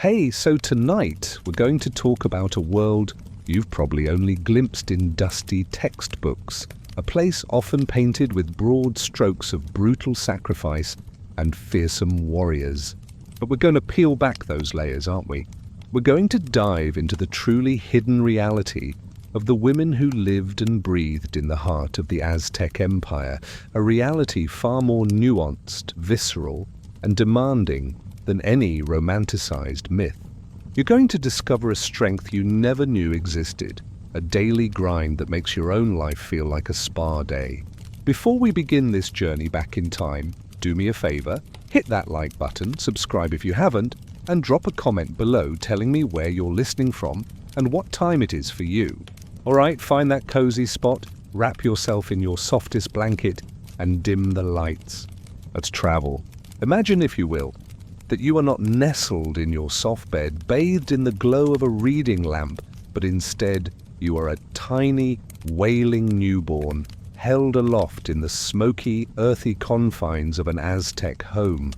Hey, so tonight we're going to talk about a world you've probably only glimpsed in dusty textbooks, a place often painted with broad strokes of brutal sacrifice and fearsome warriors. But we're going to peel back those layers, aren't we? We're going to dive into the truly hidden reality of the women who lived and breathed in the heart of the Aztec Empire, a reality far more nuanced, visceral, and demanding than any romanticized myth. You're going to discover a strength you never knew existed, a daily grind that makes your own life feel like a spa day. Before we begin this journey back in time, do me a favor, hit that like button, subscribe if you haven't, and drop a comment below telling me where you're listening from and what time it is for you. Alright, find that cozy spot, wrap yourself in your softest blanket, and dim the lights. Let's travel. Imagine, if you will, that you are not nestled in your soft bed, bathed in the glow of a reading lamp, but instead you are a tiny, wailing newborn, held aloft in the smoky, earthy confines of an Aztec home.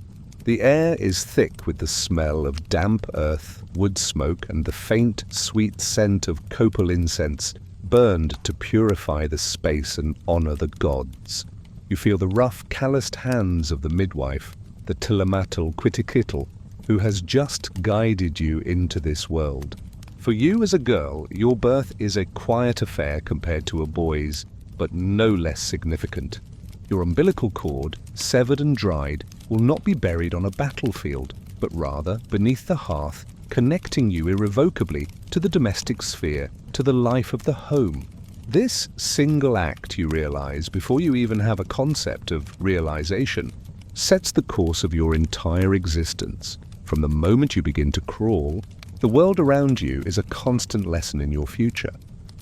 The air is thick with the smell of damp earth, wood smoke, and the faint, sweet scent of copal incense burned to purify the space and honor the gods. You feel the rough, calloused hands of the midwife, the Tlamatl, who has just guided you into this world. For you as a girl, your birth is a quiet affair compared to a boy's, but no less significant. Your umbilical cord, severed and dried, will not be buried on a battlefield, but rather beneath the hearth, connecting you irrevocably to the domestic sphere, to the life of the home. This single act, you realize, before you even have a concept of realization, sets the course of your entire existence. From the moment you begin to crawl, the world around you is a constant lesson in your future.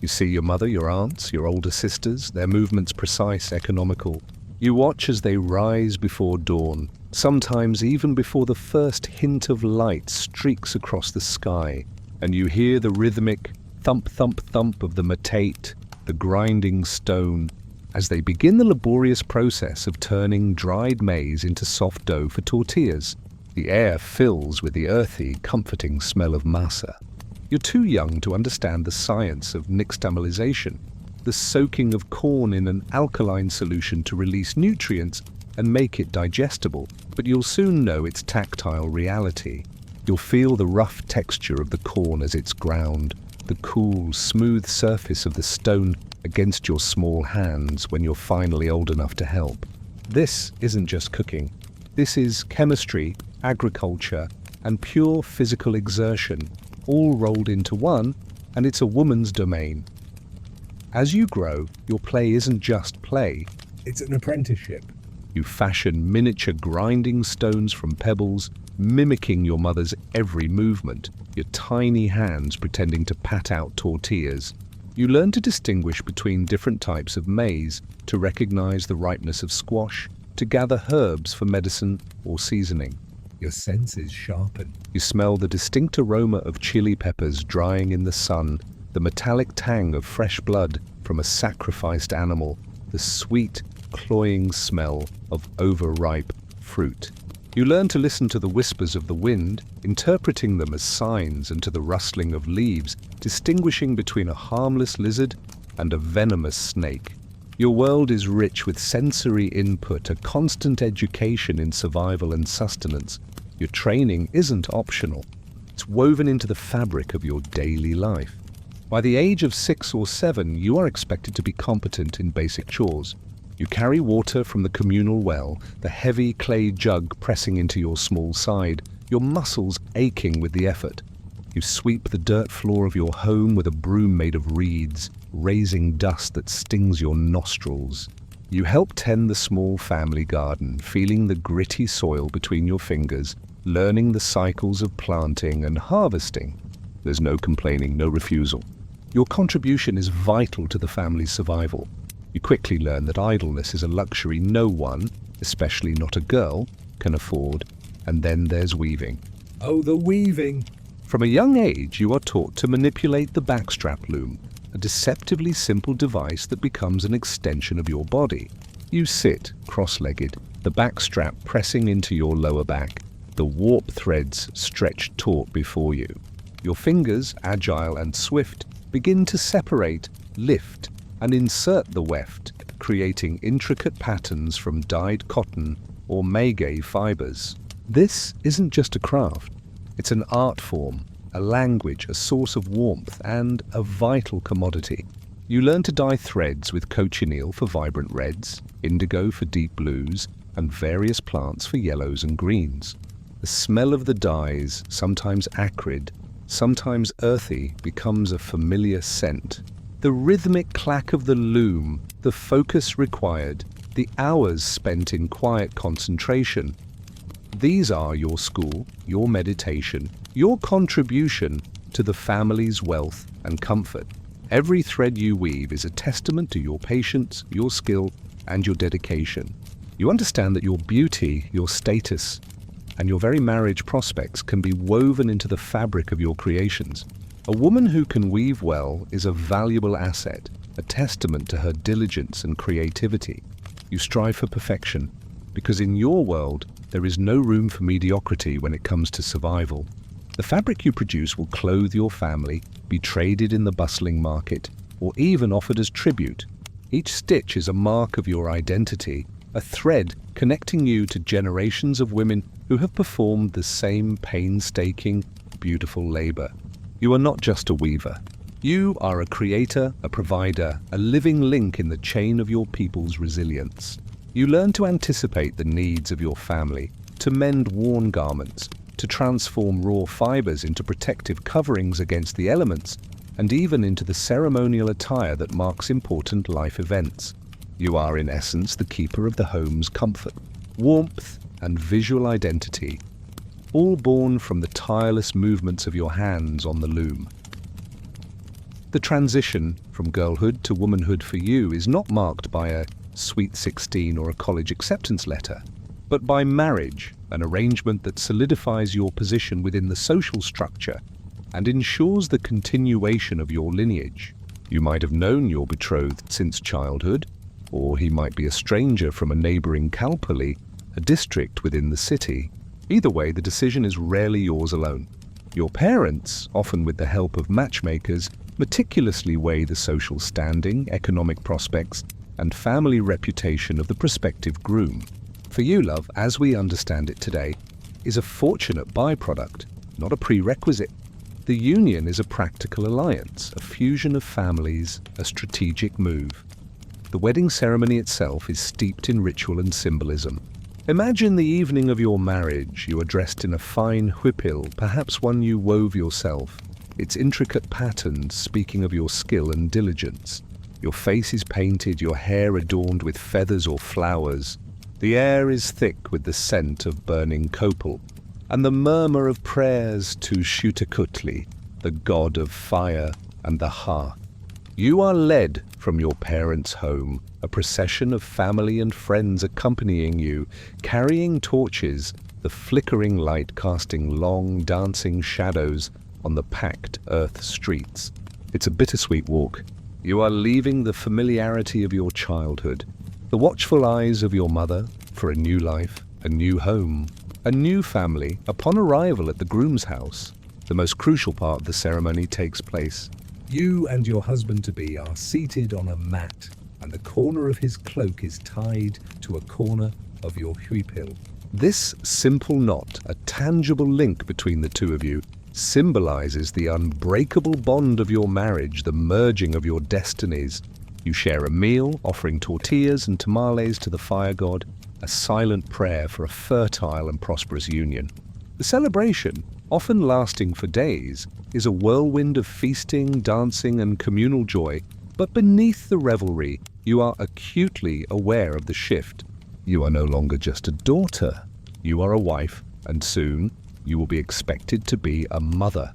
You see your mother, your aunts, your older sisters, their movements precise, economical. You watch as they rise before dawn, sometimes even before the first hint of light streaks across the sky, and you hear the rhythmic thump, thump, thump of the matate, the grinding stone, as they begin the laborious process of turning dried maize into soft dough for tortillas. The air fills with the earthy, comforting smell of masa. You're too young to understand the science of nixtamalization, the soaking of corn in an alkaline solution to release nutrients and make it digestible, but you'll soon know its tactile reality. You'll feel the rough texture of the corn as it's ground, the cool, smooth surface of the stone against your small hands when you're finally old enough to help. This isn't just cooking. This is chemistry, agriculture, and pure physical exertion, all rolled into one, and it's a woman's domain. As you grow, your play isn't just play, it's an apprenticeship. You fashion miniature grinding stones from pebbles, mimicking your mother's every movement, your tiny hands pretending to pat out tortillas. You learn to distinguish between different types of maize, to recognize the ripeness of squash, to gather herbs for medicine or seasoning. Your senses sharpen. You smell the distinct aroma of chili peppers drying in the sun, the metallic tang of fresh blood from a sacrificed animal, the sweet, cloying smell of overripe fruit. You learn to listen to the whispers of the wind, interpreting them as signs, and to the rustling of leaves, distinguishing between a harmless lizard and a venomous snake. Your world is rich with sensory input, a constant education in survival and sustenance. Your training isn't optional. It's woven into the fabric of your daily life. By the age of 6 or 7, you are expected to be competent in basic chores. You carry water from the communal well, the heavy clay jug pressing into your small side, your muscles aching with the effort. You sweep the dirt floor of your home with a broom made of reeds, raising dust that stings your nostrils. You help tend the small family garden, feeling the gritty soil between your fingers, learning the cycles of planting and harvesting. There's no complaining, no refusal. Your contribution is vital to the family's survival. You quickly learn that idleness is a luxury no one, especially not a girl, can afford. And then there's weaving. Oh, the weaving! From a young age, you are taught to manipulate the backstrap loom, a deceptively simple device that becomes an extension of your body. You sit, cross-legged, the backstrap pressing into your lower back, the warp threads stretch taut before you. Your fingers, agile and swift, begin to separate, lift, and insert the weft, creating intricate patterns from dyed cotton or maguey fibers. This isn't just a craft. It's an art form, a language, a source of warmth, and a vital commodity. You learn to dye threads with cochineal for vibrant reds, indigo for deep blues, and various plants for yellows and greens. The smell of the dyes, sometimes acrid, sometimes earthy, becomes a familiar scent. The rhythmic clack of the loom, the focus required, the hours spent in quiet concentration. These are your school, your meditation, your contribution to the family's wealth and comfort. Every thread you weave is a testament to your patience, your skill, and your dedication. You understand that your beauty, your status, and your very marriage prospects can be woven into the fabric of your creations. A woman who can weave well is a valuable asset, a testament to her diligence and creativity. You strive for perfection, because in your world, there is no room for mediocrity when it comes to survival. The fabric you produce will clothe your family, be traded in the bustling market, or even offered as tribute. Each stitch is a mark of your identity, a thread connecting you to generations of women who have performed the same painstaking, beautiful labor. You are not just a weaver. You are a creator, a provider, a living link in the chain of your people's resilience. You learn to anticipate the needs of your family, to mend worn garments, to transform raw fibers into protective coverings against the elements, and even into the ceremonial attire that marks important life events. You are, in essence, the keeper of the home's comfort, warmth, and visual identity, all born from the tireless movements of your hands on the loom. The transition from girlhood to womanhood for you is not marked by a sweet 16 or a college acceptance letter, but by marriage, an arrangement that solidifies your position within the social structure and ensures the continuation of your lineage. You might have known your betrothed since childhood, or he might be a stranger from a neighboring Kalpali, a district within the city. Either way, the decision is rarely yours alone. Your parents, often with the help of matchmakers, meticulously weigh the social standing, economic prospects, and family reputation of the prospective groom. For you, love, as we understand it today, is a fortunate byproduct, not a prerequisite. The union is a practical alliance, a fusion of families, a strategic move. The wedding ceremony itself is steeped in ritual and symbolism. Imagine the evening of your marriage. You are dressed in a fine huipil, perhaps one you wove yourself, its intricate patterns speaking of your skill and diligence. Your face is painted, your hair adorned with feathers or flowers. The air is thick with the scent of burning copal, and the murmur of prayers to Shutakutli, the god of fire and the hearth. You are led from your parents' home, a procession of family and friends accompanying you, carrying torches, the flickering light casting long, dancing shadows on the packed earth streets. It's a bittersweet walk. You are leaving the familiarity of your childhood, the watchful eyes of your mother, for a new life, a new home, a new family. Upon arrival at the groom's house, the most crucial part of the ceremony takes place. You and your husband-to-be are seated on a mat, and the corner of his cloak is tied to a corner of your huipil. This simple knot, a tangible link between the two of you, symbolizes the unbreakable bond of your marriage, the merging of your destinies. You share a meal, offering tortillas and tamales to the fire god, a silent prayer for a fertile and prosperous union. The celebration, often lasting for days, is a whirlwind of feasting, dancing, and communal joy, but beneath the revelry, you are acutely aware of the shift. You are no longer just a daughter. You are a wife, and soon you will be expected to be a mother.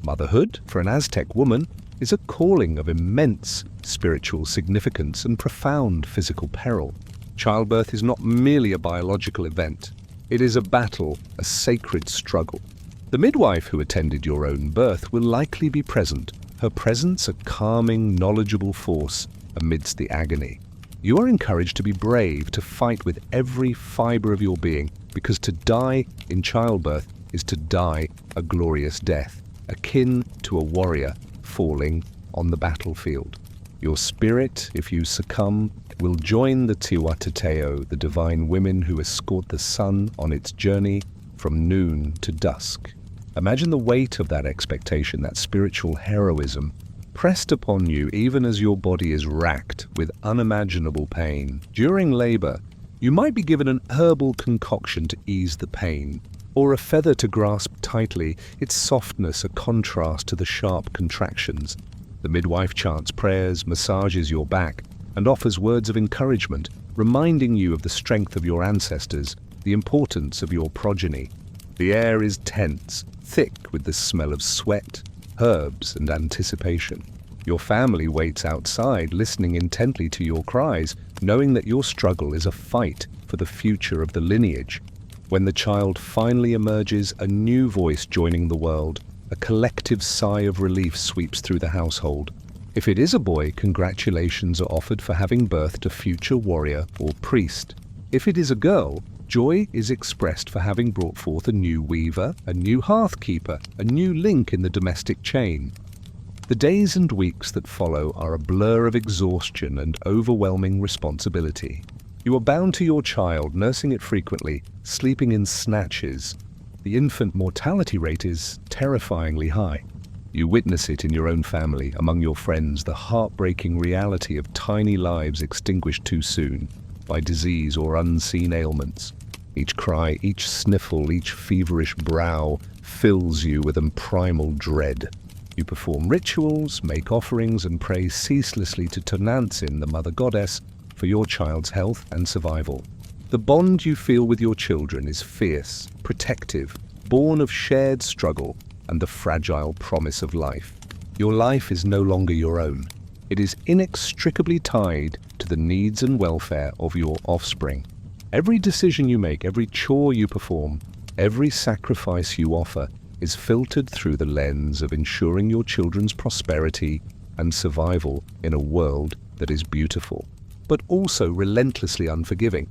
Motherhood, for an Aztec woman, is a calling of immense spiritual significance and profound physical peril. Childbirth is not merely a biological event. It is a battle, a sacred struggle. The midwife who attended your own birth will likely be present, her presence a calming, knowledgeable force amidst the agony. You are encouraged to be brave, to fight with every fiber of your being, because to die in childbirth is to die a glorious death, akin to a warrior falling on the battlefield. Your spirit, if you succumb, will join the Tiwatateo, the divine women who escort the sun on its journey from noon to dusk. Imagine the weight of that expectation, that spiritual heroism, pressed upon you even as your body is racked with unimaginable pain. During labor, you might be given an herbal concoction to ease the pain, or a feather to grasp tightly, its softness a contrast to the sharp contractions. The midwife chants prayers, massages your back, and offers words of encouragement, reminding you of the strength of your ancestors, the importance of your progeny. The air is tense, thick with the smell of sweat, herbs, and anticipation. Your family waits outside, listening intently to your cries, knowing that your struggle is a fight for the future of the lineage. When the child finally emerges, a new voice joining the world, a collective sigh of relief sweeps through the household. If it is a boy, congratulations are offered for having birthed a future warrior or priest. If it is a girl, joy is expressed for having brought forth a new weaver, a new hearthkeeper, a new link in the domestic chain. The days and weeks that follow are a blur of exhaustion and overwhelming responsibility. You are bound to your child, nursing it frequently, sleeping in snatches. The infant mortality rate is terrifyingly high. You witness it in your own family, among your friends, the heartbreaking reality of tiny lives extinguished too soon by disease or unseen ailments. Each cry, each sniffle, each feverish brow fills you with a primal dread. You perform rituals, make offerings, and pray ceaselessly to Tonantzin, the mother goddess, for your child's health and survival. The bond you feel with your children is fierce, protective, born of shared struggle and the fragile promise of life. Your life is no longer your own. It is inextricably tied to the needs and welfare of your offspring. Every decision you make, every chore you perform, every sacrifice you offer is filtered through the lens of ensuring your children's prosperity and survival in a world that is beautiful, but also relentlessly unforgiving.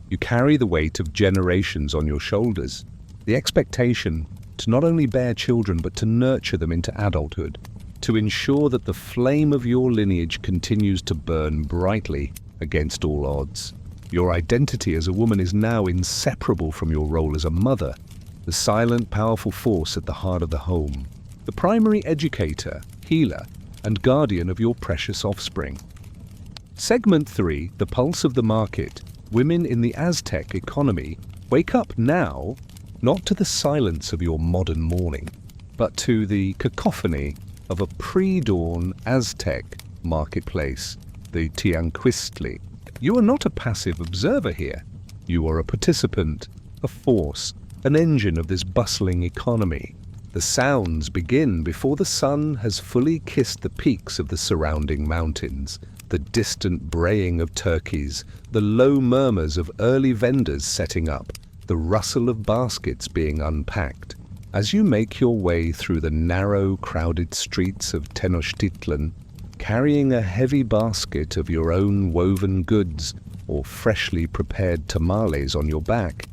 You carry the weight of generations on your shoulders, the expectation to not only bear children but to nurture them into adulthood, to ensure that the flame of your lineage continues to burn brightly against all odds. Your identity as a woman is now inseparable from your role as a mother, the silent, powerful force at the heart of the home, the primary educator, healer, and guardian of your precious offspring. Segment 3, The Pulse of the Market. Women in the Aztec economy. Wake up now, not to the silence of your modern morning, but to the cacophony of a pre-dawn Aztec marketplace, the Tianquistli. You are not a passive observer here. You are a participant, a force, an engine of this bustling economy. The sounds begin before the sun has fully kissed the peaks of the surrounding mountains. The distant braying of turkeys, the low murmurs of early vendors setting up, the rustle of baskets being unpacked. As you make your way through the narrow, crowded streets of Tenochtitlan, carrying a heavy basket of your own woven goods or freshly prepared tamales on your back,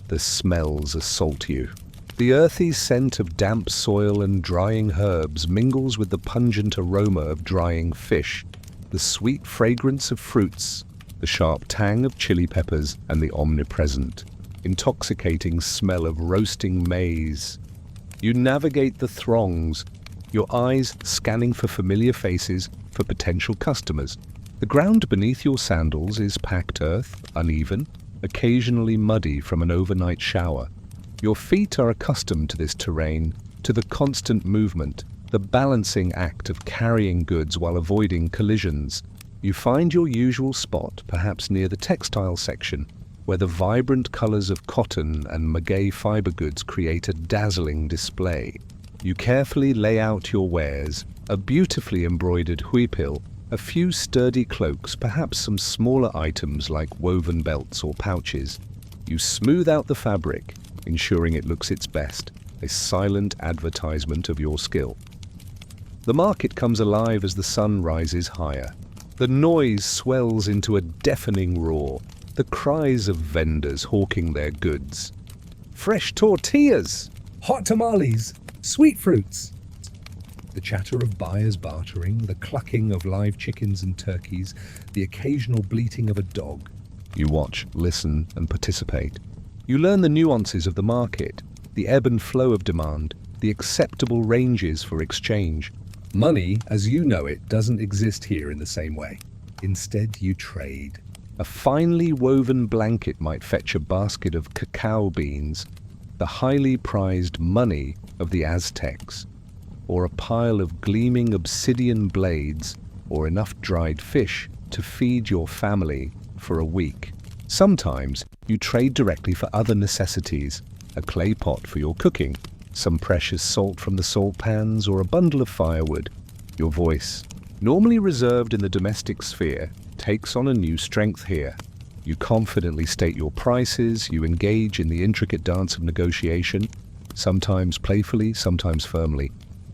the smells assault you. The earthy scent of damp soil and drying herbs mingles with the pungent aroma of drying fish, the sweet fragrance of fruits, the sharp tang of chili peppers, and the omnipresent, intoxicating smell of roasting maize. You navigate the throngs, your eyes scanning for familiar faces, for potential customers. The ground beneath your sandals is packed earth, uneven, occasionally muddy from an overnight shower. Your feet are accustomed to this terrain, to the constant movement, the balancing act of carrying goods while avoiding collisions. You find your usual spot, perhaps near the textile section, where the vibrant colors of cotton and maguey fiber goods create a dazzling display. You carefully lay out your wares, a beautifully embroidered huipil, a few sturdy cloaks, perhaps some smaller items like woven belts or pouches. You smooth out the fabric, ensuring it looks its best, a silent advertisement of your skill. The market comes alive as the sun rises higher. The noise swells into a deafening roar, the cries of vendors hawking their goods. Fresh tortillas! Hot tamales! Sweet fruits! The chatter of buyers bartering, the clucking of live chickens and turkeys, the occasional bleating of a dog. You watch, listen, and participate. You learn the nuances of the market, the ebb and flow of demand, the acceptable ranges for exchange. Money, as you know it, doesn't exist here in the same way. Instead, you trade. A finely woven blanket might fetch a basket of cacao beans, the highly prized money of the Aztecs, or a pile of gleaming obsidian blades, or enough dried fish to feed your family for a week. Sometimes you trade directly for other necessities, a clay pot for your cooking, some precious salt from the salt pans, or a bundle of firewood. Your voice, normally reserved in the domestic sphere, takes on a new strength here. You confidently state your prices, you engage in the intricate dance of negotiation, sometimes playfully, sometimes firmly.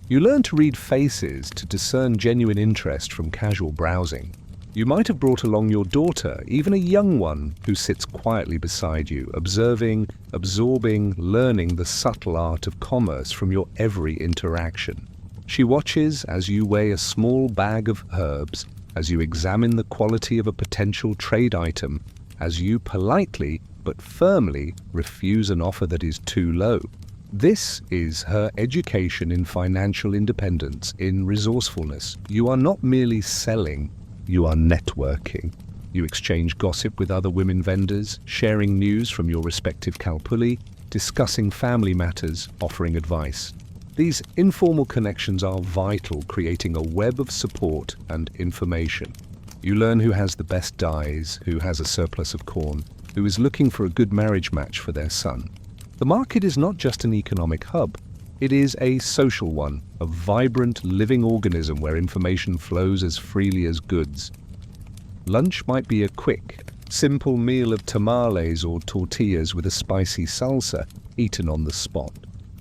You learn to read faces, to discern genuine interest from casual browsing. You might have brought along your daughter, even a young one, who sits quietly beside you, observing, absorbing, learning the subtle art of commerce from your every interaction. She watches as you weigh a small bag of herbs, as you examine the quality of a potential trade item, as you politely but firmly refuse an offer that is too low. This is her education in financial independence, in resourcefulness. You are not merely selling, you are networking. You exchange gossip with other women vendors, sharing news from your respective kalpuli, discussing family matters, offering advice. These informal connections are vital, creating a web of support and information. You learn who has the best dyes, who has a surplus of corn, who is looking for a good marriage match for their son. The market is not just an economic hub. It is a social one, a vibrant, living organism where information flows as freely as goods. Lunch might be a quick, simple meal of tamales or tortillas with a spicy salsa, eaten on the spot,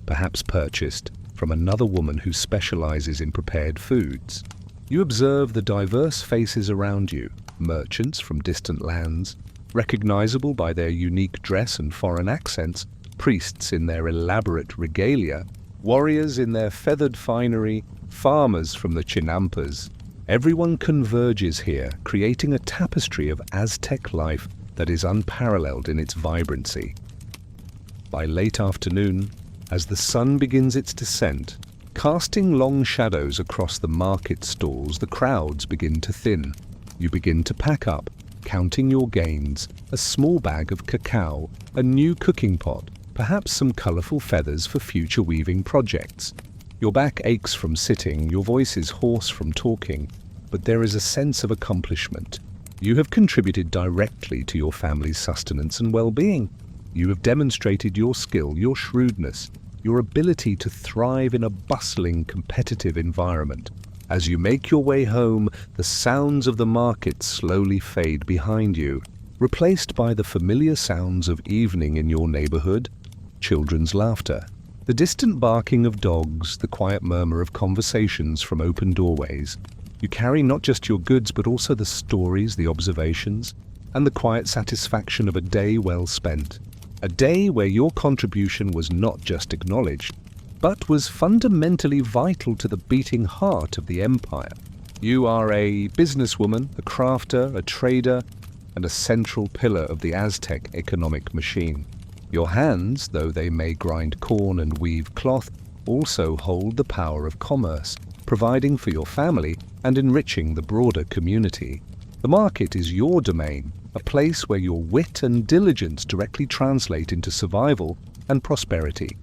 perhaps purchased from another woman who specializes in prepared foods. You observe the diverse faces around you, merchants from distant lands, recognizable by their unique dress and foreign accents, priests in their elaborate regalia, warriors in their feathered finery, farmers from the Chinampas. Everyone converges here, creating a tapestry of Aztec life that is unparalleled in its vibrancy. By late afternoon, as the sun begins its descent, casting long shadows across the market stalls, the crowds begin to thin. You begin to pack up, counting your gains, a small bag of cacao, a new cooking pot, perhaps some colorful feathers for future weaving projects. Your back aches from sitting, your voice is hoarse from talking, but there is a sense of accomplishment. You have contributed directly to your family's sustenance and well-being. You have demonstrated your skill, your shrewdness, your ability to thrive in a bustling, competitive environment. As you make your way home, the sounds of the market slowly fade behind you, replaced by the familiar sounds of evening in your neighborhood, children's laughter, the distant barking of dogs, the quiet murmur of conversations from open doorways. You carry not just your goods, but also the stories, the observations, and the quiet satisfaction of a day well spent. A day where your contribution was not just acknowledged, but was fundamentally vital to the beating heart of the empire. You are a businesswoman, a crafter, a trader, and a central pillar of the Aztec economic machine. Your hands, though they may grind corn and weave cloth, also hold the power of commerce, providing for your family and enriching the broader community. The market is your domain, a place where your wit and diligence directly translate into survival and prosperity.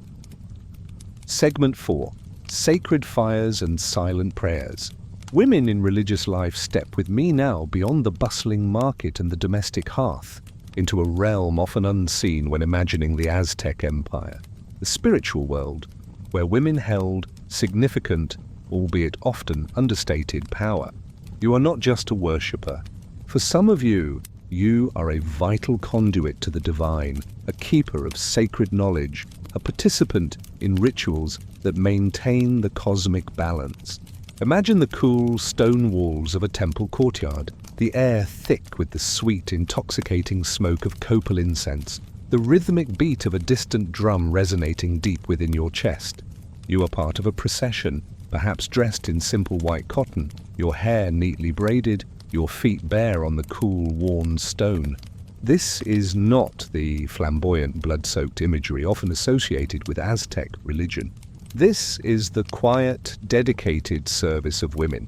Segment 4. Sacred Fires and Silent Prayers. Women in religious life step with me now beyond the bustling market and the domestic hearth, into a realm often unseen when imagining the Aztec Empire, the spiritual world, where women held significant, albeit often understated, power. You are not just a worshipper. For some of you, you are a vital conduit to the divine, a keeper of sacred knowledge, a participant in rituals that maintain the cosmic balance. Imagine the cool stone walls of a temple courtyard, the air thick with the sweet, intoxicating smoke of copal incense, the rhythmic beat of a distant drum resonating deep within your chest. You are part of a procession, perhaps dressed in simple white cotton, your hair neatly braided, your feet bare on the cool, worn stone. This is not the flamboyant, blood-soaked imagery often associated with Aztec religion. This is the quiet, dedicated service of women.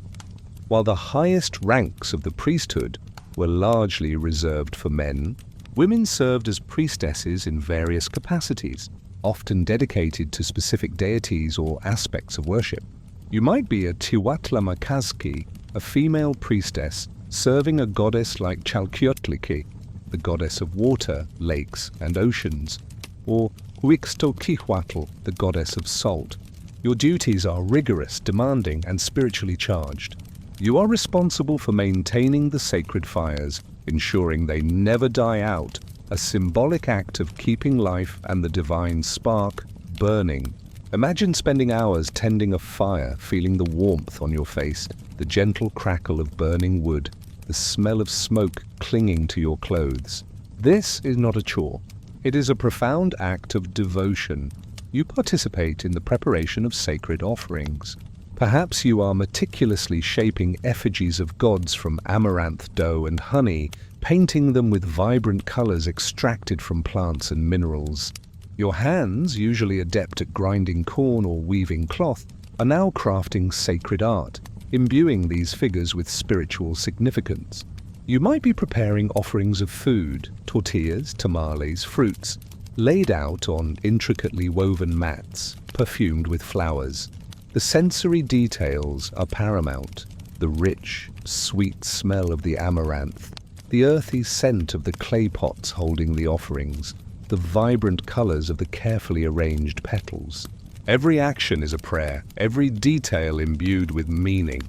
While the highest ranks of the priesthood were largely reserved for men, women served as priestesses in various capacities, often dedicated to specific deities or aspects of worship. You might be a Tiwatlamacazqui, a female priestess serving a goddess like Chalquiotliki, the goddess of water, lakes, and oceans, or Huixtoquihuatl, the goddess of salt. Your duties are rigorous, demanding, and spiritually charged. You are responsible for maintaining the sacred fires, ensuring they never die out, a symbolic act of keeping life and the divine spark burning. Imagine spending hours tending a fire, feeling the warmth on your face, the gentle crackle of burning wood, the smell of smoke clinging to your clothes. This is not a chore. It is a profound act of devotion. You participate in the preparation of sacred offerings. Perhaps you are meticulously shaping effigies of gods from amaranth dough and honey, painting them with vibrant colors extracted from plants and minerals. Your hands, usually adept at grinding corn or weaving cloth, are now crafting sacred art, imbuing these figures with spiritual significance. You might be preparing offerings of food, tortillas, tamales, fruits, laid out on intricately woven mats, perfumed with flowers. The sensory details are paramount. The rich, sweet smell of the amaranth, the earthy scent of the clay pots holding the offerings, the vibrant colors of the carefully arranged petals. Every action is a prayer, every detail imbued with meaning.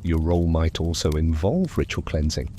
Your role might also involve ritual cleansing.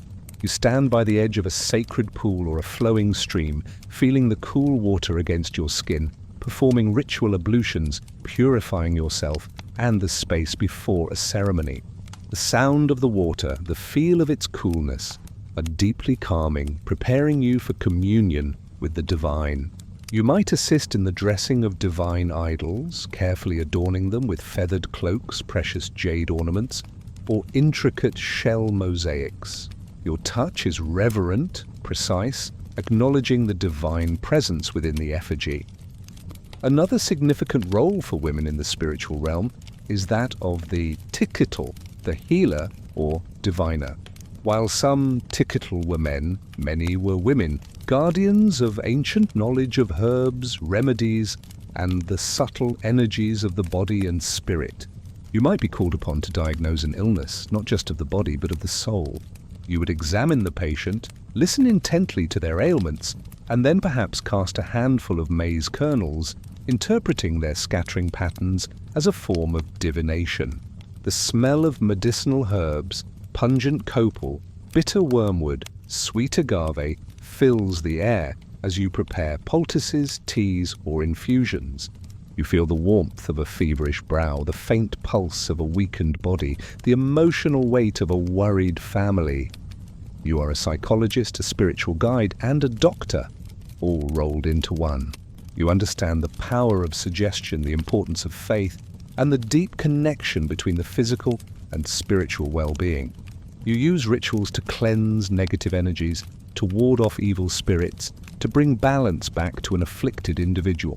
You stand by the edge of a sacred pool or a flowing stream, feeling the cool water against your skin, performing ritual ablutions, purifying yourself and the space before a ceremony. The sound of the water, the feel of its coolness, are deeply calming, preparing you for communion with the divine. You might assist in the dressing of divine idols, carefully adorning them with feathered cloaks, precious jade ornaments, or intricate shell mosaics. Your touch is reverent, precise, acknowledging the divine presence within the effigy. Another significant role for women in the spiritual realm is that of the tikitl, the healer or diviner. While some tikitl were men, many were women, guardians of ancient knowledge of herbs, remedies, and the subtle energies of the body and spirit. You might be called upon to diagnose an illness, not just of the body, but of the soul. You would examine the patient, listen intently to their ailments, and then perhaps cast a handful of maize kernels, interpreting their scattering patterns as a form of divination. The smell of medicinal herbs, pungent copal, bitter wormwood, sweet agave fills the air as you prepare poultices, teas, or infusions. You feel the warmth of a feverish brow, the faint pulse of a weakened body, the emotional weight of a worried family. You are a psychologist, a spiritual guide, and a doctor, all rolled into one. You understand the power of suggestion, the importance of faith, and the deep connection between the physical and spiritual well-being. You use rituals to cleanse negative energies, to ward off evil spirits, to bring balance back to an afflicted individual.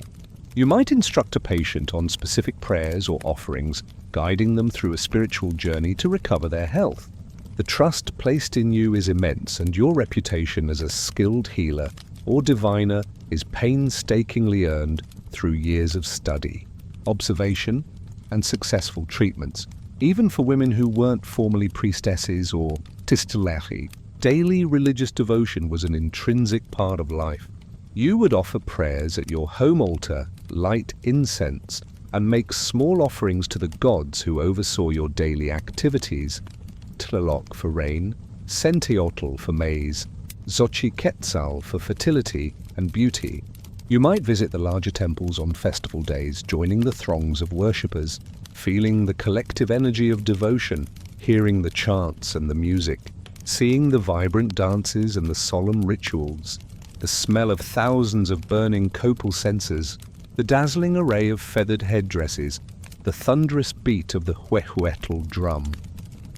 You might instruct a patient on specific prayers or offerings, guiding them through a spiritual journey to recover their health. The trust placed in you is immense, and your reputation as a skilled healer or diviner is painstakingly earned through years of study, observation, and successful treatments. Even for women who weren't formally priestesses or tisteleri, daily religious devotion was an intrinsic part of life. You would offer prayers at your home altar, light incense, and make small offerings to the gods who oversaw your daily activities. Tlaloc for rain, Sentiotl for maize, Xochiquetzal for fertility and beauty. You might visit the larger temples on festival days, joining the throngs of worshippers, feeling the collective energy of devotion, hearing the chants and the music, seeing the vibrant dances and the solemn rituals, the smell of thousands of burning copal censers, the dazzling array of feathered headdresses, the thunderous beat of the huehuetl drum.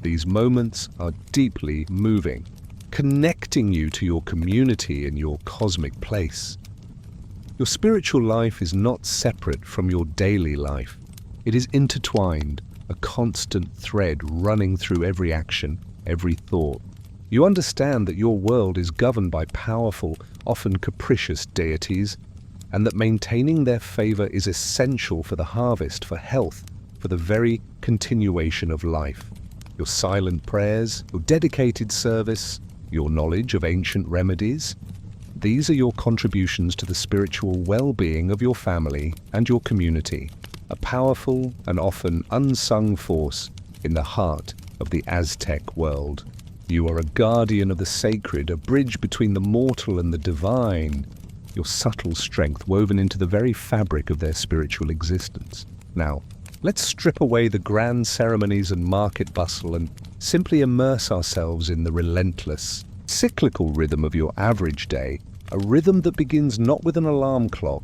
These moments are deeply moving, connecting you to your community and your cosmic place. Your spiritual life is not separate from your daily life. It is intertwined, a constant thread running through every action, every thought. You understand that your world is governed by powerful, often capricious deities, and that maintaining their favor is essential for the harvest, for health, for the very continuation of life. Your silent prayers, your dedicated service, your knowledge of ancient remedies, these are your contributions to the spiritual well-being of your family and your community, a powerful and often unsung force in the heart of the Aztec world. You are a guardian of the sacred, a bridge between the mortal and the divine, your subtle strength woven into the very fabric of their spiritual existence. Now, let's strip away the grand ceremonies and market bustle and simply immerse ourselves in the relentless, cyclical rhythm of your average day, a rhythm that begins not with an alarm clock,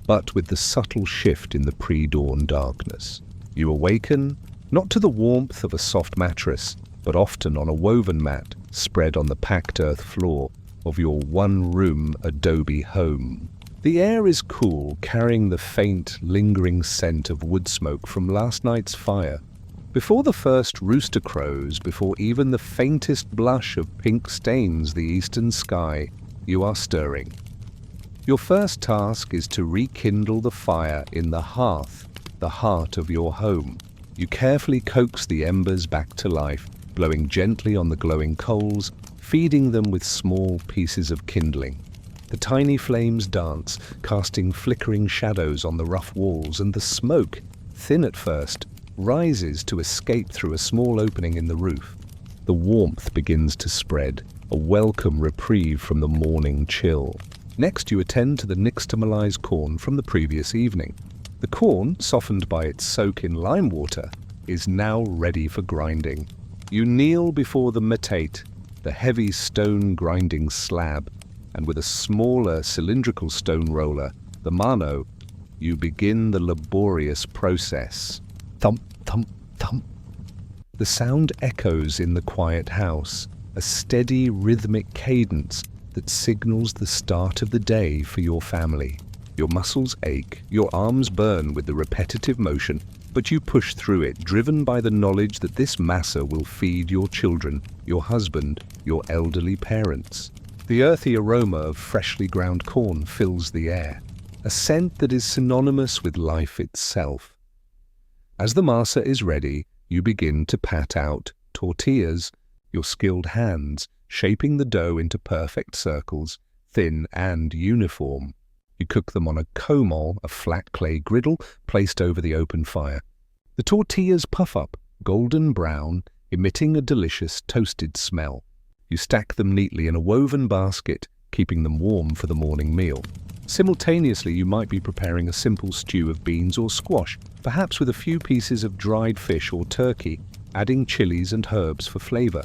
but with the subtle shift in the pre-dawn darkness. You awaken, not to the warmth of a soft mattress, but often on a woven mat spread on the packed earth floor of your one-room adobe home. The air is cool, carrying the faint, lingering scent of wood smoke from last night's fire. Before the first rooster crows, before even the faintest blush of pink stains the eastern sky, you are stirring. Your first task is to rekindle the fire in the hearth, the heart of your home. You carefully coax the embers back to life, blowing gently on the glowing coals, feeding them with small pieces of kindling. The tiny flames dance, casting flickering shadows on the rough walls, and the smoke, thin at first, rises to escape through a small opening in the roof. The warmth begins to spread, a welcome reprieve from the morning chill. Next, you attend to the nixtamalized corn from the previous evening. The corn, softened by its soak in lime water, is now ready for grinding. You kneel before the metate, the heavy stone grinding slab, and with a smaller cylindrical stone roller, the mano, you begin the laborious process. Thump, thump, thump. The sound echoes in the quiet house, a steady rhythmic cadence that signals the start of the day for your family. Your muscles ache, your arms burn with the repetitive motion, but you push through it, driven by the knowledge that this massa will feed your children, your husband, your elderly parents. The earthy aroma of freshly ground corn fills the air, a scent that is synonymous with life itself. As the masa is ready, you begin to pat out tortillas, your skilled hands shaping the dough into perfect circles, thin and uniform. You cook them on a comal, a flat clay griddle placed over the open fire. The tortillas puff up, golden brown, emitting a delicious toasted smell. You stack them neatly in a woven basket, keeping them warm for the morning meal. Simultaneously, you might be preparing a simple stew of beans or squash, perhaps with a few pieces of dried fish or turkey, adding chilies and herbs for flavor.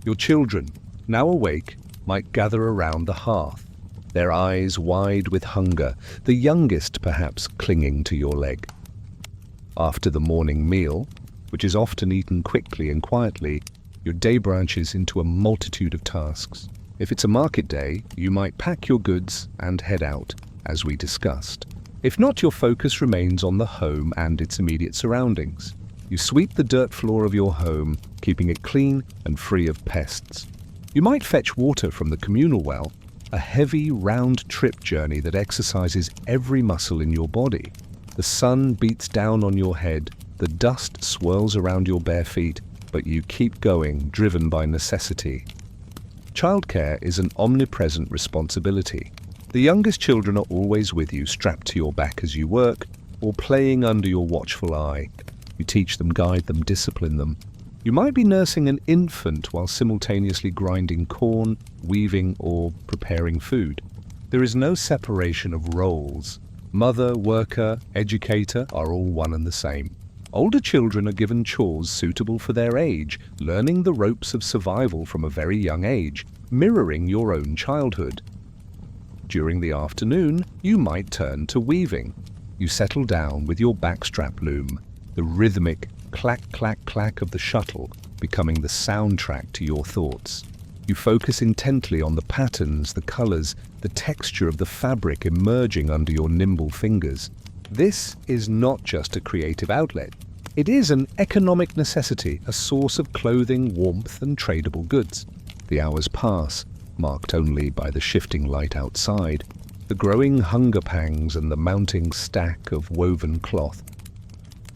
Your children, now awake, might gather around the hearth, their eyes wide with hunger, the youngest perhaps clinging to your leg. After the morning meal, which is often eaten quickly and quietly, your day branches into a multitude of tasks. If it's a market day, you might pack your goods and head out, as we discussed. If not, your focus remains on the home and its immediate surroundings. You sweep the dirt floor of your home, keeping it clean and free of pests. You might fetch water from the communal well, a heavy, round-trip journey that exercises every muscle in your body. The sun beats down on your head, the dust swirls around your bare feet, but you keep going, driven by necessity. Childcare is an omnipresent responsibility. The youngest children are always with you, strapped to your back as you work, or playing under your watchful eye. You teach them, guide them, discipline them. You might be nursing an infant while simultaneously grinding corn, weaving, or preparing food. There is no separation of roles. Mother, worker, educator are all one and the same. Older children are given chores suitable for their age, learning the ropes of survival from a very young age, mirroring your own childhood. During the afternoon, you might turn to weaving. You settle down with your backstrap loom, the rhythmic clack, clack, clack of the shuttle becoming the soundtrack to your thoughts. You focus intently on the patterns, the colors, the texture of the fabric emerging under your nimble fingers. This is not just a creative outlet. It is an economic necessity, a source of clothing, warmth, and tradable goods. The hours pass, marked only by the shifting light outside, the growing hunger pangs and the mounting stack of woven cloth.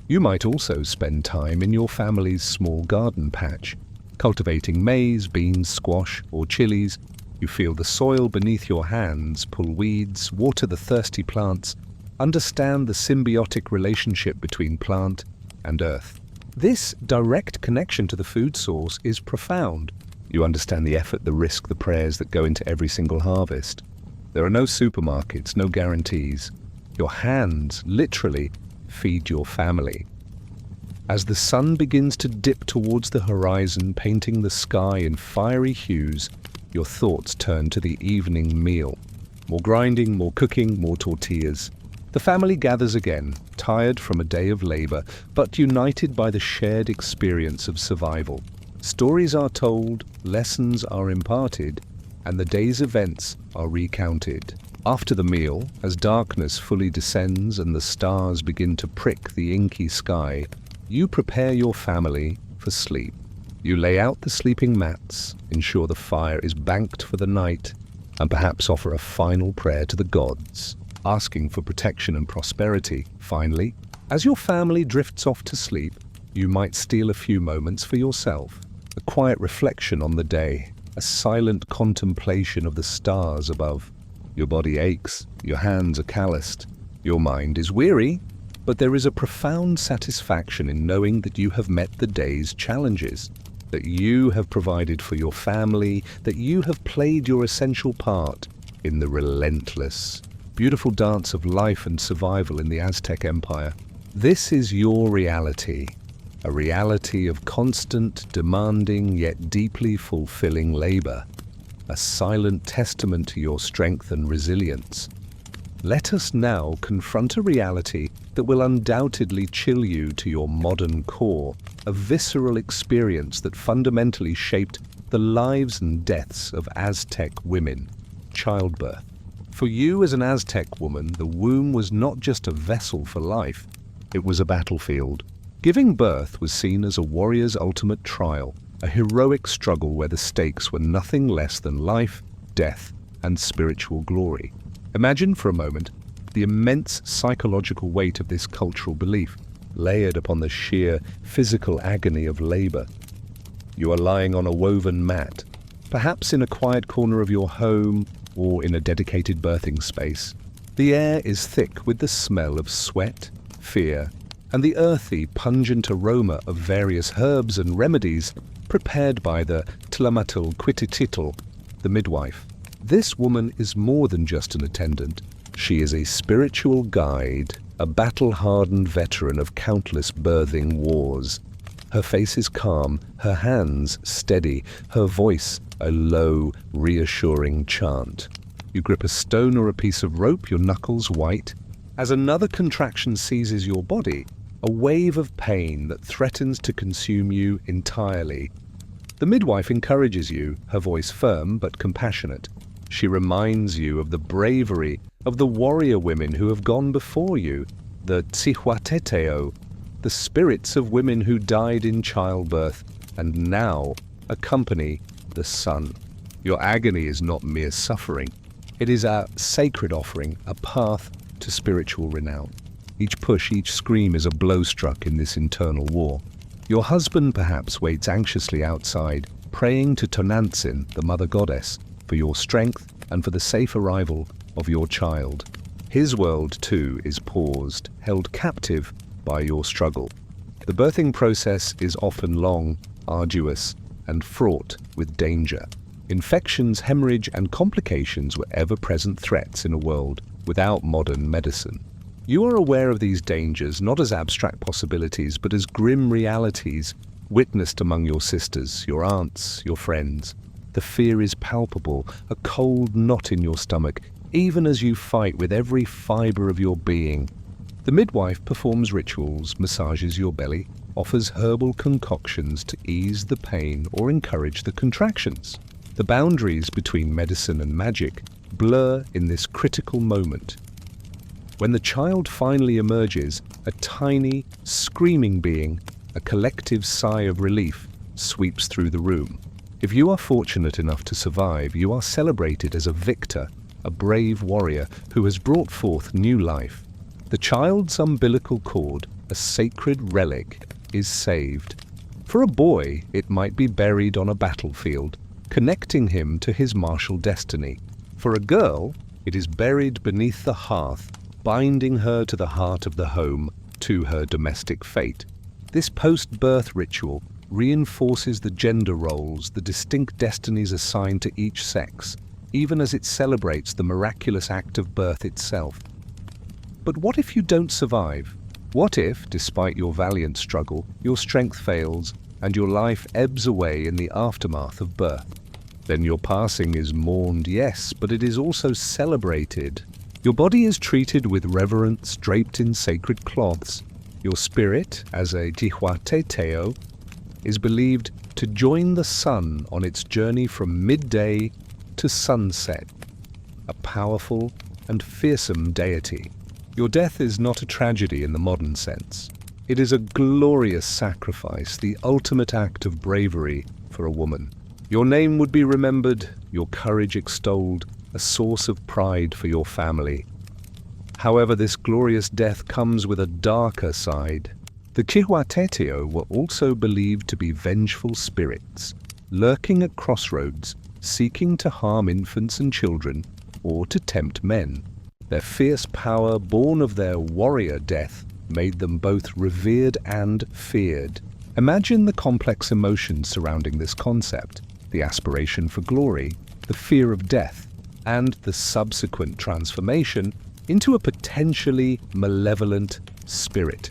You might also spend time in your family's small garden patch, cultivating maize, beans, squash, or chilies. You feel the soil beneath your hands, pull weeds, water the thirsty plants, understand the symbiotic relationship between plant and earth. This direct connection to the food source is profound. You understand the effort, the risk, the prayers that go into every single harvest. There are no supermarkets, no guarantees. Your hands literally feed your family. As the sun begins to dip towards the horizon, painting the sky in fiery hues, your thoughts turn to the evening meal. More grinding, more cooking, more tortillas. The family gathers again, tired from a day of labor, but united by the shared experience of survival. Stories are told, lessons are imparted, and the day's events are recounted. After the meal, as darkness fully descends and the stars begin to prick the inky sky, you prepare your family for sleep. You lay out the sleeping mats, ensure the fire is banked for the night, and perhaps offer a final prayer to the gods, asking for protection and prosperity. Finally, as your family drifts off to sleep, you might steal a few moments for yourself, a quiet reflection on the day, a silent contemplation of the stars above. Your body aches, your hands are calloused, your mind is weary, but there is a profound satisfaction in knowing that you have met the day's challenges, that you have provided for your family, that you have played your essential part in the relentless, beautiful dance of life and survival in the Aztec Empire. This is your reality, a reality of constant, demanding, yet deeply fulfilling labor, a silent testament to your strength and resilience. Let us now confront a reality that will undoubtedly chill you to your modern core, a visceral experience that fundamentally shaped the lives and deaths of Aztec women: childbirth. For you as an Aztec woman, the womb was not just a vessel for life, it was a battlefield. Giving birth was seen as a warrior's ultimate trial, a heroic struggle where the stakes were nothing less than life, death, and spiritual glory. Imagine for a moment the immense psychological weight of this cultural belief, layered upon the sheer physical agony of labor. You are lying on a woven mat, perhaps in a quiet corner of your home or in a dedicated birthing space. The air is thick with the smell of sweat, fear, and the earthy, pungent aroma of various herbs and remedies prepared by the Tlamatl, the midwife. This woman is more than just an attendant. She is a spiritual guide, a battle-hardened veteran of countless birthing wars. Her face is calm, her hands steady, her voice a low, reassuring chant. You grip a stone or a piece of rope, your knuckles white. As another contraction seizes your body, a wave of pain that threatens to consume you entirely. The midwife encourages you, her voice firm but compassionate. She reminds you of the bravery of the warrior women who have gone before you, the Tsihuateteo, the spirits of women who died in childbirth and now accompany the sun. Your agony is not mere suffering. It is a sacred offering, a path to spiritual renown. Each push, each scream is a blow struck in this internal war. Your husband perhaps waits anxiously outside, praying to Tonantzin, the mother goddess, for your strength and for the safe arrival of your child. His world, too, is paused, held captive by your struggle. The birthing process is often long, arduous, and fraught with danger. Infections, hemorrhage, and complications were ever-present threats in a world without modern medicine. You are aware of these dangers not as abstract possibilities, but as grim realities witnessed among your sisters, your aunts, your friends. The fear is palpable, a cold knot in your stomach, even as you fight with every fiber of your being. The midwife performs rituals, massages your belly, offers herbal concoctions to ease the pain or encourage the contractions. The boundaries between medicine and magic blur in this critical moment. When the child finally emerges, a tiny, screaming being, a collective sigh of relief sweeps through the room. If you are fortunate enough to survive, you are celebrated as a victor, a brave warrior who has brought forth new life. The child's umbilical cord, a sacred relic, is saved. For a boy, it might be buried on a battlefield, connecting him to his martial destiny. For a girl, it is buried beneath the hearth, binding her to the heart of the home, to her domestic fate. This post-birth ritual reinforces the gender roles, the distinct destinies assigned to each sex, even as it celebrates the miraculous act of birth itself. But what if you don't survive? What if, despite your valiant struggle, your strength fails and your life ebbs away in the aftermath of birth? Then your passing is mourned, yes, but it is also celebrated. Your body is treated with reverence, draped in sacred cloths. Your spirit, as a Tihuateteo, is believed to join the sun on its journey from midday to sunset, a powerful and fearsome deity. Your death is not a tragedy in the modern sense. It is a glorious sacrifice, the ultimate act of bravery for a woman. Your name would be remembered, your courage extolled, a source of pride for your family. However, this glorious death comes with a darker side. The Chihuateteo were also believed to be vengeful spirits, lurking at crossroads, seeking to harm infants and children, or to tempt men. Their fierce power, born of their warrior death, made them both revered and feared. Imagine the complex emotions surrounding this concept, the aspiration for glory, the fear of death, and the subsequent transformation into a potentially malevolent spirit.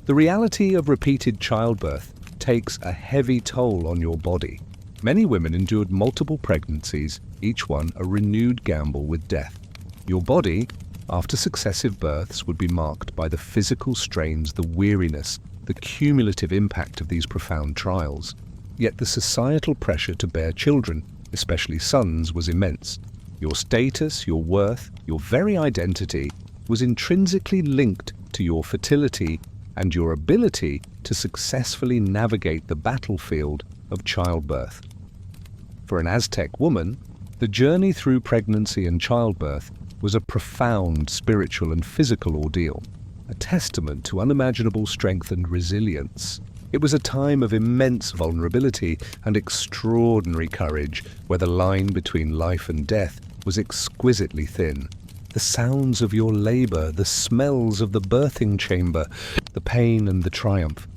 The reality of repeated childbirth takes a heavy toll on your body. Many women endured multiple pregnancies, each one a renewed gamble with death. Your body, after successive births, would be marked by the physical strains, the weariness, the cumulative impact of these profound trials. Yet the societal pressure to bear children, especially sons, was immense. Your status, your worth, your very identity was intrinsically linked to your fertility and your ability to successfully navigate the battlefield of childbirth. For an Aztec woman, the journey through pregnancy and childbirth was a profound spiritual and physical ordeal, a testament to unimaginable strength and resilience. It was a time of immense vulnerability and extraordinary courage, where the line between life and death was exquisitely thin. The sounds of your labor, the smells of the birthing chamber, the pain and the triumph.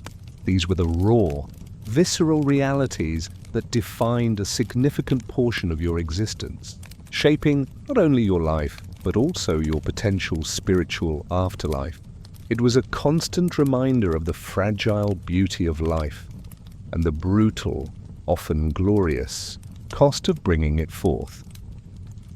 These were the raw, visceral realities that defined a significant portion of your existence, shaping not only your life, but also your potential spiritual afterlife. It was a constant reminder of the fragile beauty of life and the brutal, often glorious, cost of bringing it forth.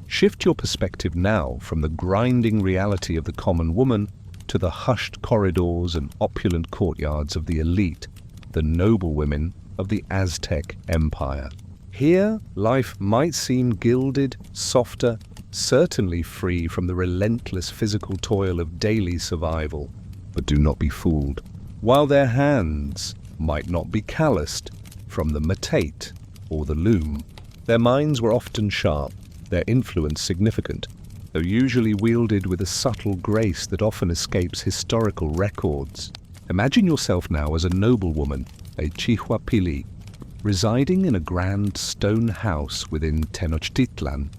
Shift your perspective now from the grinding reality of the common woman to the hushed corridors and opulent courtyards of the elite, the noble women of the Aztec Empire. Here, life might seem gilded, softer, certainly free from the relentless physical toil of daily survival. But do not be fooled. While their hands might not be calloused from the matate or the loom, their minds were often sharp, their influence significant, though usually wielded with a subtle grace that often escapes historical records. Imagine yourself now as a noblewoman, a Chihuapili, residing in a grand stone house within Tenochtitlan,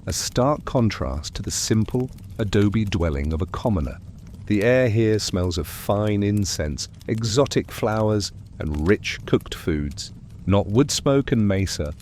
a stark contrast to the simple adobe dwelling of a commoner. The air here smells of fine incense, exotic flowers, and rich cooked foods, not wood smoke and mesa,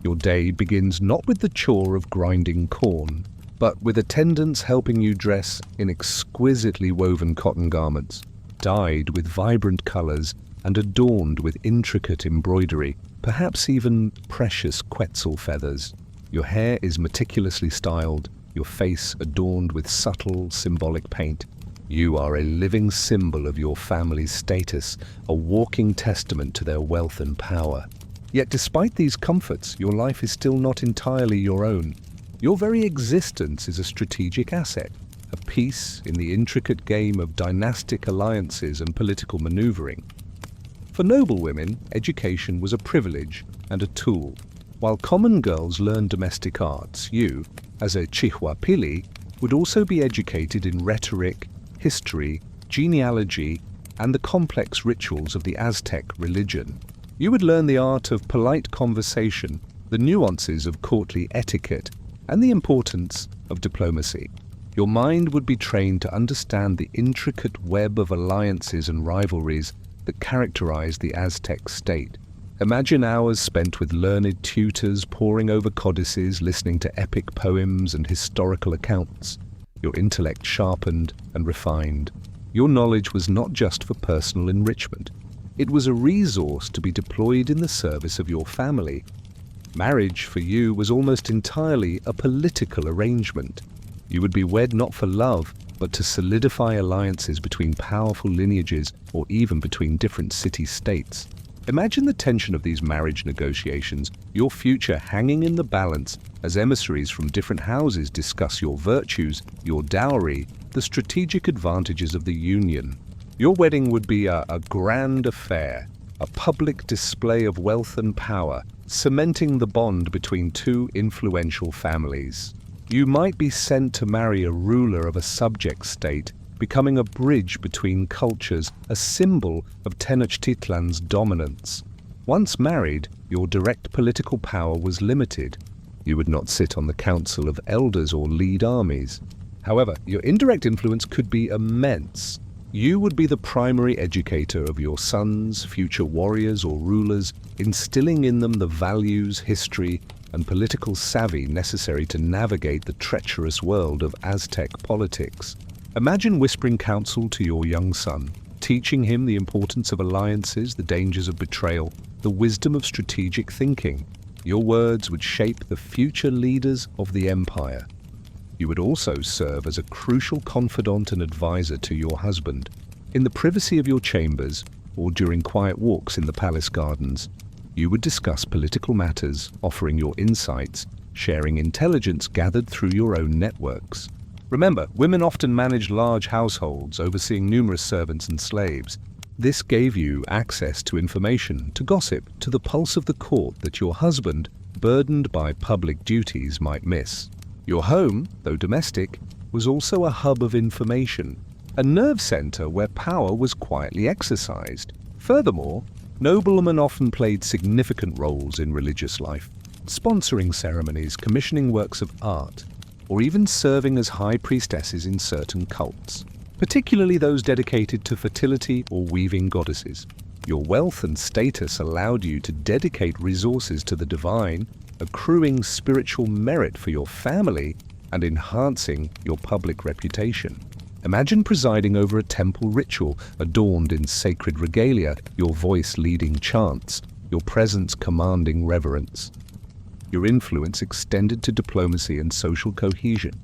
Your day begins not with the chore of grinding corn, but with attendants helping you dress in exquisitely woven cotton garments, dyed with vibrant colors and adorned with intricate embroidery, perhaps even precious quetzal feathers. Your hair is meticulously styled, your face adorned with subtle, symbolic paint. You are a living symbol of your family's status, a walking testament to their wealth and power. Yet despite these comforts, your life is still not entirely your own. Your very existence is a strategic asset, a piece in the intricate game of dynastic alliances and political maneuvering. For noble women, education was a privilege and a tool. While common girls learned domestic arts, you, as a chihuapili, would also be educated in rhetoric, history, genealogy, and the complex rituals of the Aztec religion. You would learn the art of polite conversation, the nuances of courtly etiquette, and the importance of diplomacy. Your mind would be trained to understand the intricate web of alliances and rivalries that characterized the Aztec state. Imagine hours spent with learned tutors poring over codices, listening to epic poems and historical accounts. Your intellect sharpened and refined. Your knowledge was not just for personal enrichment. It was a resource to be deployed in the service of your family. Marriage for you was almost entirely a political arrangement. You would be wed not for love, but to solidify alliances between powerful lineages or even between different city-states. Imagine the tension of these marriage negotiations, your future hanging in the balance as emissaries from different houses discuss your virtues, your dowry, the strategic advantages of the union. Your wedding would be a grand affair, a public display of wealth and power, cementing the bond between two influential families. You might be sent to marry a ruler of a subject state, becoming a bridge between cultures, a symbol of Tenochtitlan's dominance. Once married, your direct political power was limited. You would not sit on the council of elders or lead armies. However, your indirect influence could be immense. You would be the primary educator of your sons, future warriors or rulers, instilling in them the values, history, and political savvy necessary to navigate the treacherous world of Aztec politics. Imagine whispering counsel to your young son, teaching him the importance of alliances, the dangers of betrayal, the wisdom of strategic thinking. Your words would shape the future leaders of the empire. You would also serve as a crucial confidant and advisor to your husband. In the privacy of your chambers, or during quiet walks in the palace gardens, you would discuss political matters, offering your insights, sharing intelligence gathered through your own networks. Remember, women often managed large households, overseeing numerous servants and slaves. This gave you access to information, to gossip, to the pulse of the court that your husband, burdened by public duties, might miss. Your home, though domestic, was also a hub of information, a nerve center where power was quietly exercised. Furthermore, noblemen often played significant roles in religious life, sponsoring ceremonies, commissioning works of art, or even serving as high priestesses in certain cults, particularly those dedicated to fertility or weaving goddesses. Your wealth and status allowed you to dedicate resources to the divine, accruing spiritual merit for your family and enhancing your public reputation. Imagine presiding over a temple ritual adorned in sacred regalia, your voice leading chants, your presence commanding reverence. Your influence extended to diplomacy and social cohesion.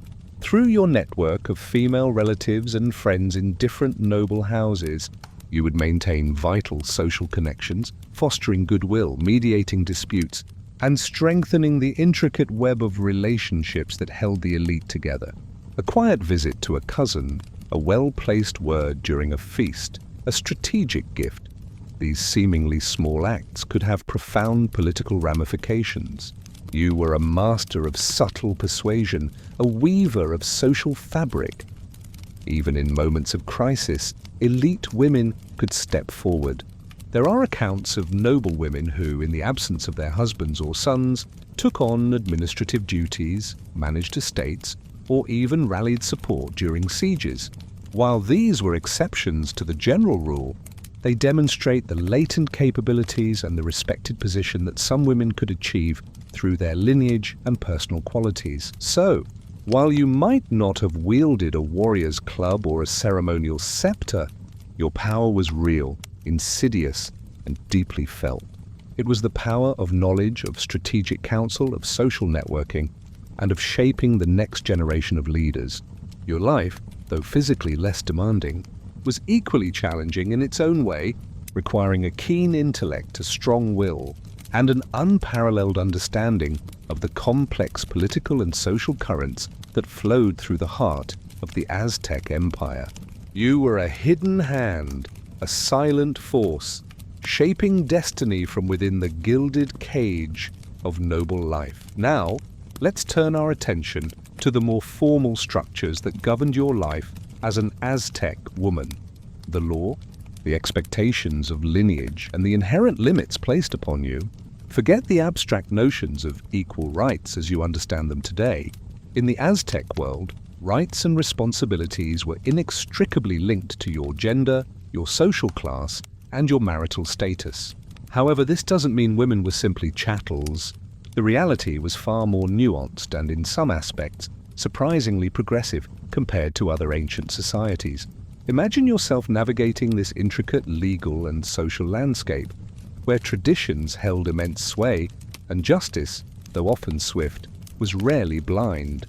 Through your network of female relatives and friends in different noble houses, you would maintain vital social connections, fostering goodwill, mediating disputes, and strengthening the intricate web of relationships that held the elite together. A quiet visit to a cousin, a well-placed word during a feast, a strategic gift. These seemingly small acts could have profound political ramifications. You were a master of subtle persuasion, a weaver of social fabric. Even in moments of crisis, elite women could step forward. There are accounts of noble women who, in the absence of their husbands or sons, took on administrative duties, managed estates, or even rallied support during sieges. While these were exceptions to the general rule, They demonstrate the latent capabilities and the respected position that some women could achieve through their lineage and personal qualities. So, while you might not have wielded a warrior's club or a ceremonial scepter, your power was real, insidious, and deeply felt. It was the power of knowledge, of strategic counsel, of social networking, and of shaping the next generation of leaders. Your life, though physically less demanding, was equally challenging in its own way, requiring a keen intellect, a strong will, and an unparalleled understanding of the complex political and social currents that flowed through the heart of the Aztec Empire. You were a hidden hand, a silent force, shaping destiny from within the gilded cage of noble life. Now, let's turn our attention to the more formal structures that governed your life as an Aztec woman. The law, the expectations of lineage, and the inherent limits placed upon you. Forget the abstract notions of equal rights as you understand them today. In the Aztec world, rights and responsibilities were inextricably linked to your gender, your social class, and your marital status. However, this doesn't mean women were simply chattels. The reality was far more nuanced and, in some aspects, surprisingly progressive compared to other ancient societies. Imagine yourself navigating this intricate legal and social landscape, where traditions held immense sway, and justice, though often swift, was rarely blind.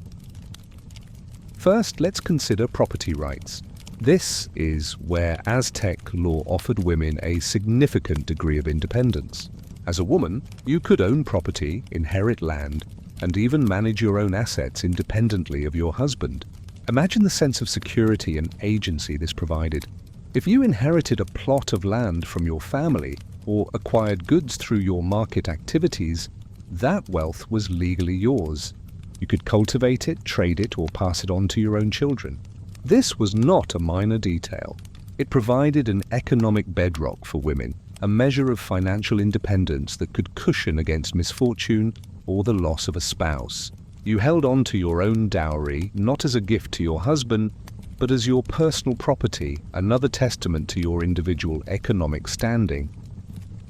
First, let's consider property rights. This is where Aztec law offered women a significant degree of independence. As a woman, you could own property, inherit land, and even manage your own assets independently of your husband. Imagine the sense of security and agency this provided. If you inherited a plot of land from your family or acquired goods through your market activities, that wealth was legally yours. You could cultivate it, trade it, or pass it on to your own children. This was not a minor detail. It provided an economic bedrock for women, a measure of financial independence that could cushion against misfortune or the loss of a spouse. You held on to your own dowry, not as a gift to your husband, but as your personal property, another testament to your individual economic standing.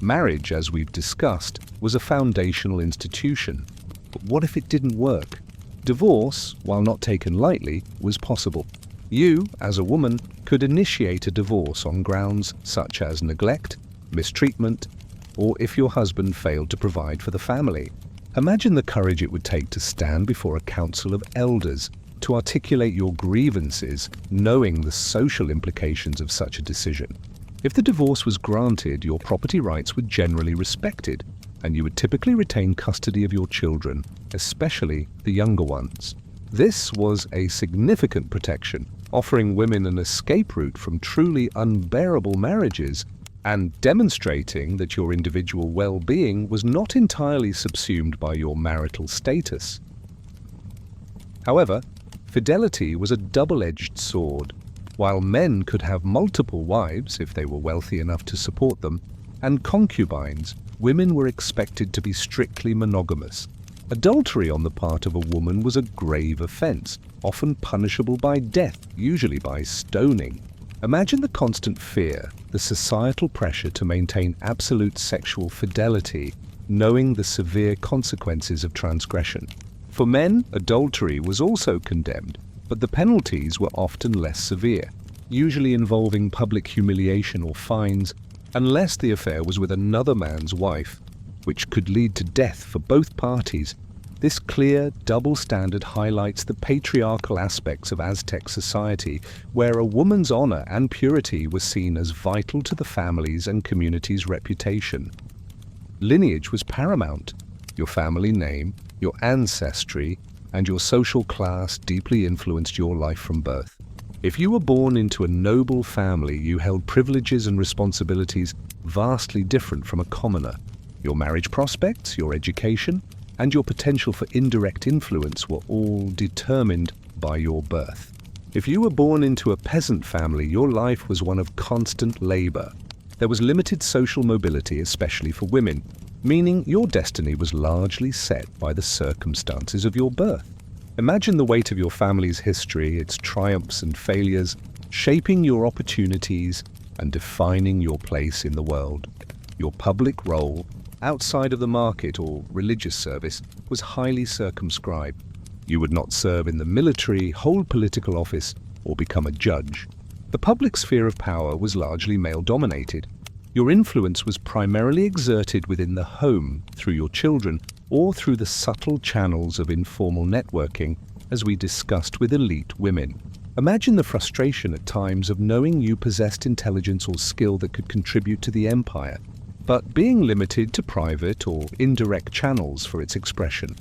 Marriage, as we've discussed, was a foundational institution. But what if it didn't work? Divorce, while not taken lightly, was possible. You, as a woman, could initiate a divorce on grounds such as neglect, mistreatment, or if your husband failed to provide for the family. Imagine the courage it would take to stand before a council of elders, to articulate your grievances, knowing the social implications of such a decision. If the divorce was granted, your property rights were generally respected, and you would typically retain custody of your children, especially the younger ones. This was a significant protection, offering women an escape route from truly unbearable marriages and demonstrating that your individual well-being was not entirely subsumed by your marital status. However, fidelity was a double-edged sword. While men could have multiple wives if they were wealthy enough to support them, and concubines, women were expected to be strictly monogamous. Adultery on the part of a woman was a grave offense, often punishable by death, usually by stoning. Imagine the constant fear, the societal pressure to maintain absolute sexual fidelity, knowing the severe consequences of transgression. For men, adultery was also condemned, but the penalties were often less severe, usually involving public humiliation or fines, unless the affair was with another man's wife, which could lead to death for both parties. This clear, double standard highlights the patriarchal aspects of Aztec society, where a woman's honor and purity were seen as vital to the family's and community's reputation. Lineage was paramount. Your family name, your ancestry, and your social class deeply influenced your life from birth. If you were born into a noble family, you held privileges and responsibilities vastly different from a commoner. Your marriage prospects, your education, and your potential for indirect influence were all determined by your birth. If you were born into a peasant family, your life was one of constant labor. There was limited social mobility, especially for women, meaning your destiny was largely set by the circumstances of your birth. Imagine the weight of your family's history, its triumphs and failures, shaping your opportunities and defining your place in the world. Your public role, outside of the market or religious service, was highly circumscribed. You would not serve in the military, hold political office, or become a judge. The public sphere of power was largely male-dominated. Your influence was primarily exerted within the home, through your children, or through the subtle channels of informal networking, as we discussed with elite women. Imagine the frustration at times of knowing you possessed intelligence or skill that could contribute to the empire, but being limited to private or indirect channels for its expression.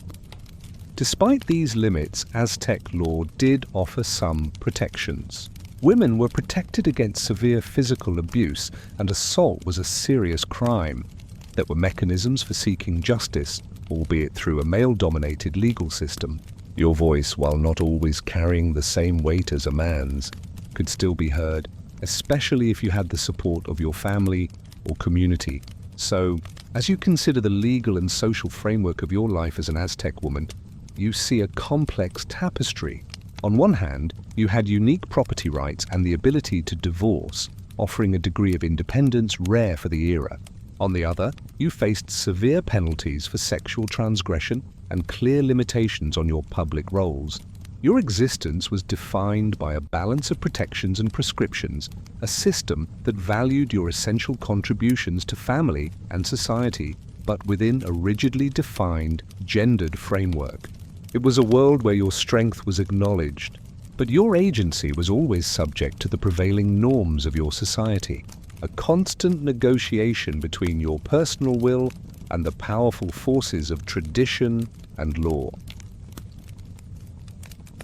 Despite these limits, Aztec law did offer some protections. Women were protected against severe physical abuse, and assault was a serious crime. There were mechanisms for seeking justice, albeit through a male-dominated legal system. Your voice, while not always carrying the same weight as a man's, could still be heard, especially if you had the support of your family or community. So, as you consider the legal and social framework of your life as an Aztec woman, you see a complex tapestry. On one hand, you had unique property rights and the ability to divorce, offering a degree of independence rare for the era. On the other, you faced severe penalties for sexual transgression and clear limitations on your public roles. Your existence was defined by a balance of protections and prescriptions, a system that valued your essential contributions to family and society, but within a rigidly defined, gendered framework. It was a world where your strength was acknowledged, but your agency was always subject to the prevailing norms of your society, a constant negotiation between your personal will and the powerful forces of tradition and law.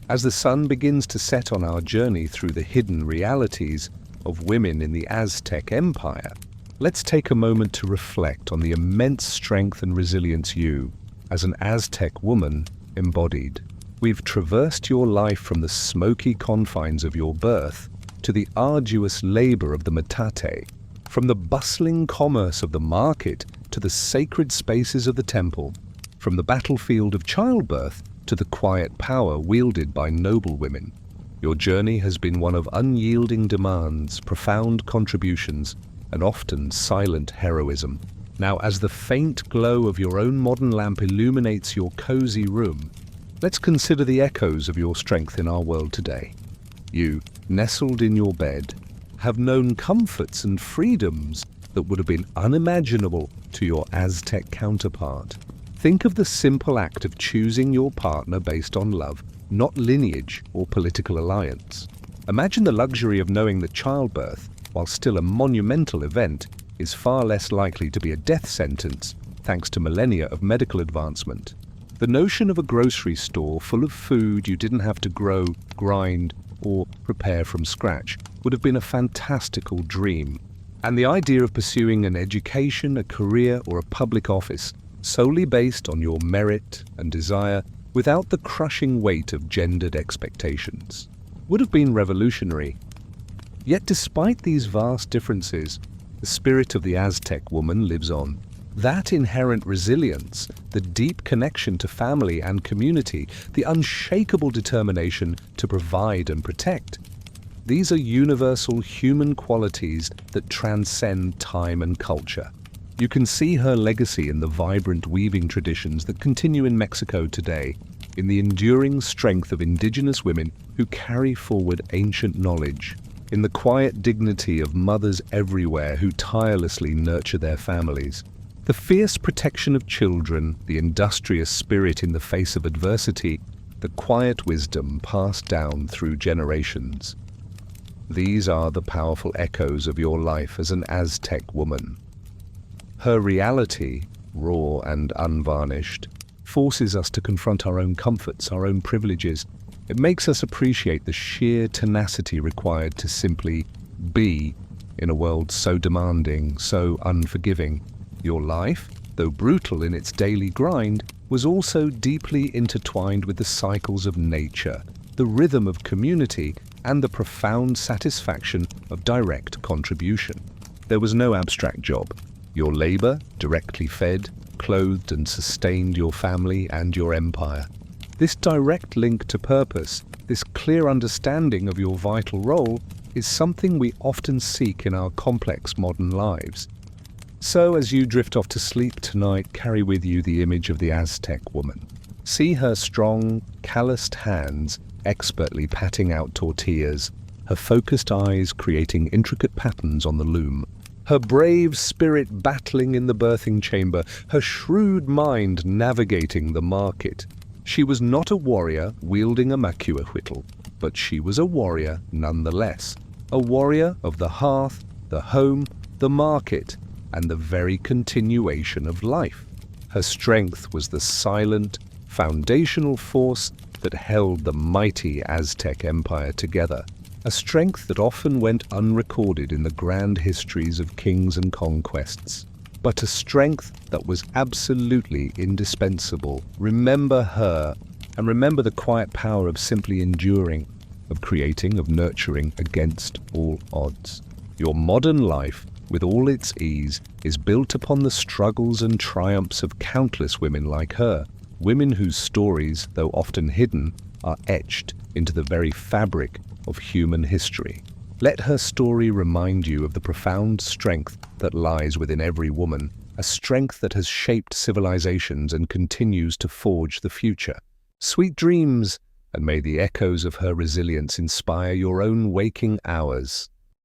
As the sun begins to set on our journey through the hidden realities of women in the Aztec Empire, let's take a moment to reflect on the immense strength and resilience you, as an Aztec woman, embodied. We've traversed your life from the smoky confines of your birth to the arduous labor of the metate, from the bustling commerce of the market to the sacred spaces of the temple, from the battlefield of childbirth to the quiet power wielded by noble women. Your journey has been one of unyielding demands, profound contributions, and often silent heroism. Now, as the faint glow of your own modern lamp illuminates your cozy room, let's consider the echoes of your strength in our world today. You, nestled in your bed, have known comforts and freedoms that would have been unimaginable to your Aztec counterpart. Think of the simple act of choosing your partner based on love, not lineage or political alliance. Imagine the luxury of knowing that childbirth, while still a monumental event, is far less likely to be a death sentence thanks to millennia of medical advancement. The notion of a grocery store full of food you didn't have to grow, grind, or prepare from scratch would have been a fantastical dream. And the idea of pursuing an education, a career, or a public office solely based on your merit and desire without the crushing weight of gendered expectations would have been revolutionary. Yet despite these vast differences, the spirit of the Aztec woman lives on. That inherent resilience, the deep connection to family and community, the unshakable determination to provide and protect, these are universal human qualities that transcend time and culture. You can see her legacy in the vibrant weaving traditions that continue in Mexico today, in the enduring strength of indigenous women who carry forward ancient knowledge, in the quiet dignity of mothers everywhere who tirelessly nurture their families, the fierce protection of children, the industrious spirit in the face of adversity, the quiet wisdom passed down through generations. These are the powerful echoes of your life as an Aztec woman. Her reality, raw and unvarnished, forces us to confront our own comforts, our own privileges. It makes us appreciate the sheer tenacity required to simply be in a world so demanding, so unforgiving. Your life, though brutal in its daily grind, was also deeply intertwined with the cycles of nature, the rhythm of community, and the profound satisfaction of direct contribution. There was no abstract job. Your labor directly fed, clothed, and sustained your family and your empire. This direct link to purpose, this clear understanding of your vital role, is something we often seek in our complex modern lives. So as you drift off to sleep tonight, carry with you the image of the Aztec woman. See her strong, calloused hands expertly patting out tortillas, her focused eyes creating intricate patterns on the loom, her brave spirit battling in the birthing chamber, her shrewd mind navigating the market. She was not a warrior wielding a macuar whittle, but she was a warrior nonetheless, a warrior of the hearth, the home, the market, and the very continuation of life. Her strength was the silent, foundational force that held the mighty Aztec Empire together, a strength that often went unrecorded in the grand histories of kings and conquests, but a strength that was absolutely indispensable. Remember her, and remember the quiet power of simply enduring, of creating, of nurturing against all odds. Your modern life, with all its ease, is built upon the struggles and triumphs of countless women like her, women whose stories, though often hidden, are etched into the very fabric of human history. Let her story remind you of the profound strength that lies within every woman, a strength that has shaped civilizations and continues to forge the future. Sweet dreams, and may the echoes of her resilience inspire your own waking hours.